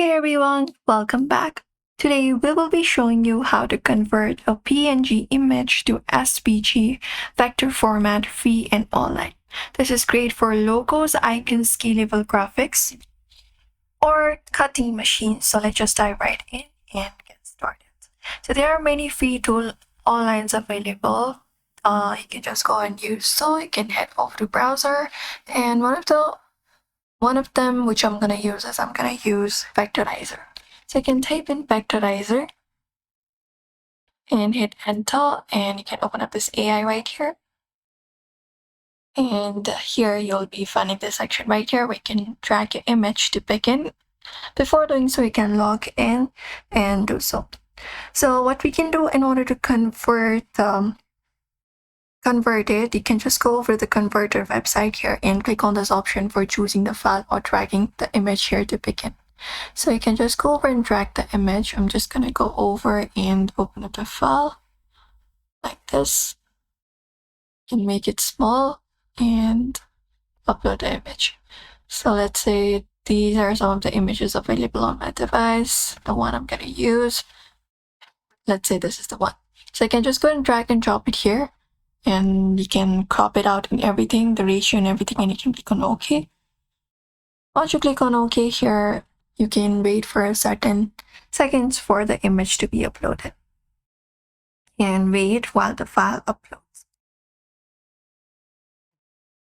Hey everyone, welcome back. Today we will be showing you how to convert a PNG image to SVG vector format free and online. This is great for logos, icons, scalable graphics, or cutting machines. So let's just dive right in and get started. So there are many free tool online available. You can just go and use. So you can head over to browser, and one of them which I'm gonna use is Vectorizer. So you can type in Vectorizer and hit enter, and you can open up this AI right here. And here you'll be finding this section right here where you can drag your image to begin. Before doing so, you can log in and do so. So what we can do in order to convert it, you can just go over the converter website here and click on this option for choosing the file or dragging the image here to begin. So you can just go over and drag the image. I'm just gonna go over and open up the file like this and make it small and upload the image. So let's say these are some of the images available on my device, the one I'm gonna use. Let's say this is the one. So I can just go and drag and drop it here, and you can crop it out and everything, the ratio and everything, and you can click on OK. Once you click on OK here, you can wait for a certain seconds for the image to be uploaded and wait while the file uploads.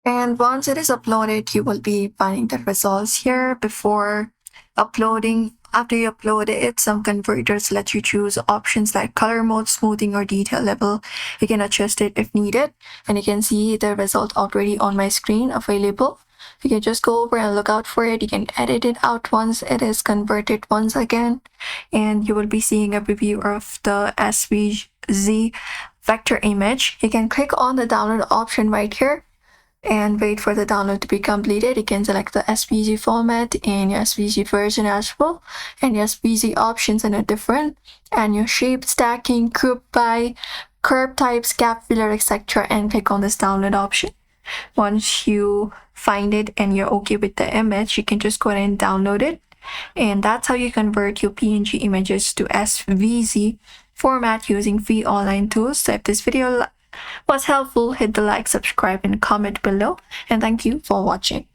And once it is uploaded, you will be finding the results here. Before uploading, after you upload it, some converters let you choose options like color mode, smoothing, or detail level. You can adjust it if needed, and you can see the result already on my screen available. You can just go over and look out for it. You can edit it out once it is converted once again, and you will be seeing a preview of the SVG vector image. You can click on the download option right here and wait for the download to be completed. You can select the SVG format and your SVG version as well, and your SVG options are different, and your shape, stacking, group by, curve types, gap filler, etc., and click on this download option. Once you find it and you're okay with the image, you can just go ahead and download it, and that's how you convert your PNG images to SVG format using free online tools. So if this video was helpful, hit the like, subscribe, and comment below, and thank you for watching.